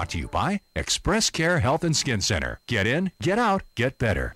Brought to you by Express Care Health and Skin Center. Get in, get out, get better.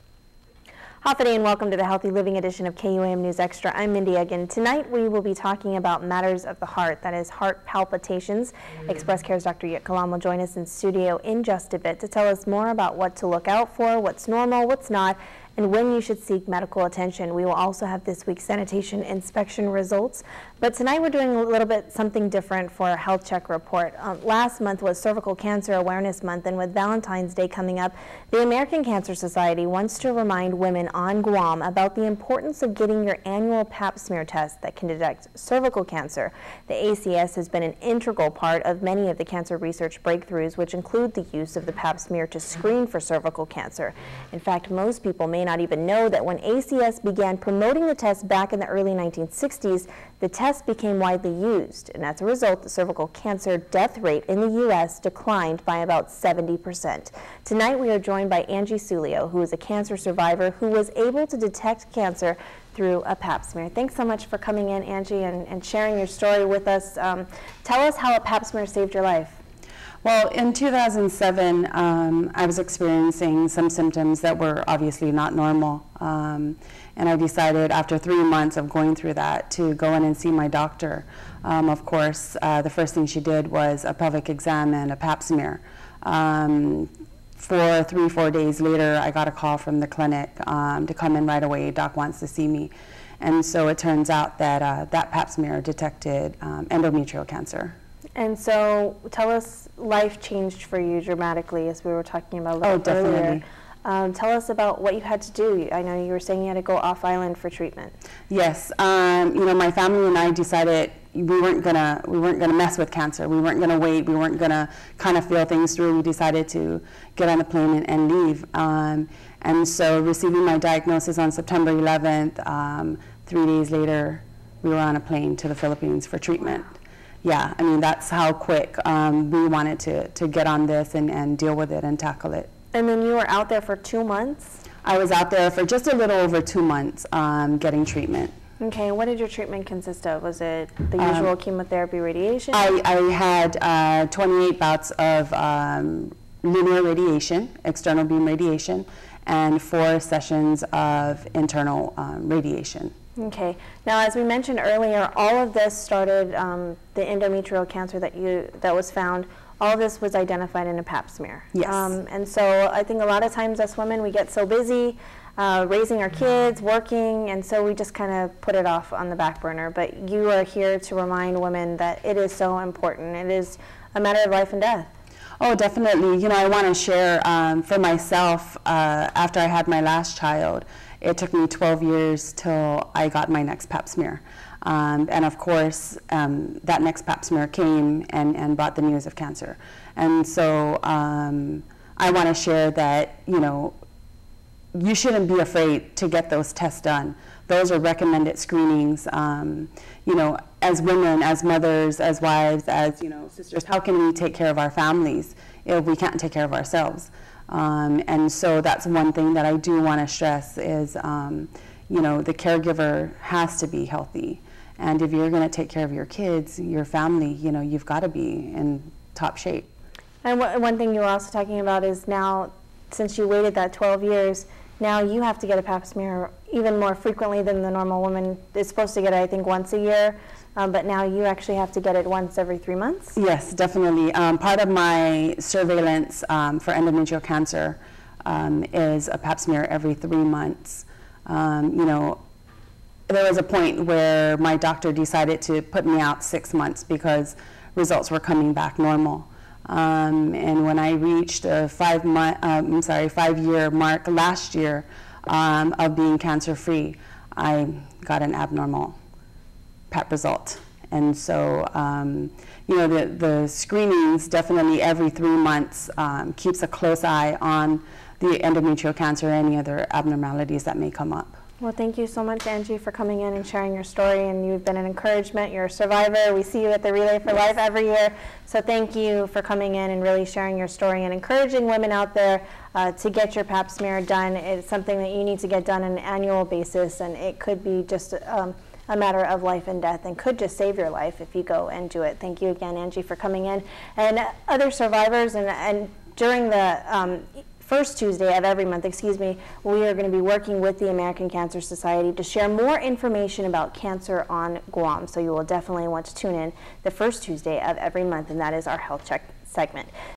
Hafide and welcome to the Healthy Living edition of KUAM News Extra. I'm Mindy Aguon. Tonight we will be talking about matters of the heart, that is heart palpitations. Express Care's Dr. KUAM will join us in studio in just a bit to tell us more about what to look out for, what's normal, what's not, and when you should seek medical attention. We will also have this week's sanitation inspection results. But tonight we're doing a little bit something different for our health check report. Last month was Cervical Cancer Awareness Month, and with Valentine's Day coming up, the American Cancer Society wants to remind women on Guam about the importance of getting your annual pap smear test that can detect cervical cancer. The ACS has been an integral part of many of the cancer research breakthroughs, which include the use of the pap smear to screen for cervical cancer. In fact, most people may not even know that when ACS began promoting the test back in the early 1960s, the test became widely used, and as a result, the cervical cancer death rate in the U.S. declined by about 70%. Tonight, we are joined by Anje Sulio, who is a cancer survivor who was able to detect cancer through a pap smear. Thanks so much for coming in, Angie, and sharing your story with us. Tell us how a pap smear saved your life. Well, in 2007, I was experiencing some symptoms that were obviously not normal. And I decided after 3 months of going through that to go in and see my doctor. Of course, the first thing she did was a pelvic exam and a pap smear. 4 days later, I got a call from the clinic to come in right away. Doc wants to see me. And so it turns out that that pap smear detected endometrial cancer. And so tell us, life changed for you dramatically, as we were talking about a little definitely. earlier. Tell us about what you had to do. I know you were saying you had to go off island for treatment. Yes, you know, my family and I decided we weren't gonna mess with cancer. We weren't gonna wait. We weren't gonna kind of feel things through. We decided to get on the plane and leave. And so, receiving my diagnosis on September 11th, 3 days later, we were on a plane to the Philippines for treatment. Yeah, I mean, that's how quick we wanted to get on this and deal with it and tackle it. And then you were out there for 2 months? I was out there for just a little over 2 months getting treatment. Okay, what did your treatment consist of? Was it the usual chemotherapy, radiation? I had 28 bouts of linear radiation, external beam radiation, and 4 sessions of internal radiation. Okay. Now, as we mentioned earlier, all of this started, the endometrial cancer that was found, all of this was identified in a pap smear. Yes. And so I think a lot of times us women, we get so busy raising our kids, working, and so we just kind of put it off on the back burner. But you are here to remind women that it is so important. It is a matter of life and death. Oh, definitely. You know, I want to share for myself, after I had my last child, it took me 12 years till I got my next pap smear. And of course, that next pap smear came and brought the news of cancer. And so I want to share that, you know, you shouldn't be afraid to get those tests done. Those are recommended screenings. You know, as women, as mothers, as wives, as, you know, sisters, how can we take care of our families if we can't take care of ourselves? And so that's one thing that I do want to stress is, you know, the caregiver has to be healthy. And if you're going to take care of your kids, your family, you know, you've got to be in top shape. And one thing you were also talking about is now, since you waited that 12 years, now you have to get a pap smear even more frequently than the normal woman is supposed to get it, I think, once a year. But now you actually have to get it once every 3 months? Yes, definitely. Part of my surveillance for endometrial cancer is a pap smear every 3 months. You know, there was a point where my doctor decided to put me out 6 months because results were coming back normal. And when I reached a 5-year mark last year of being cancer-free, I got an abnormal pap result. And so, you know, the screenings definitely every 3 months keeps a close eye on the endometrial cancer or any other abnormalities that may come up. Well, thank you so much, Angie, for coming in and sharing your story, and you've been an encouragement. You're a survivor. We see you at the Relay for Life every year, so thank you for coming in and really sharing your story and encouraging women out there to get your pap smear done. It's something that you need to get done on an annual basis, and it could be just a matter of life and death and could just save your life if you go and do it. Thank you again, Angie, for coming in. And other survivors, and during the first Tuesday of every month, we are going to be working with the American Cancer Society to share more information about cancer on Guam. So you will definitely want to tune in the first Tuesday of every month, and that is our health check segment.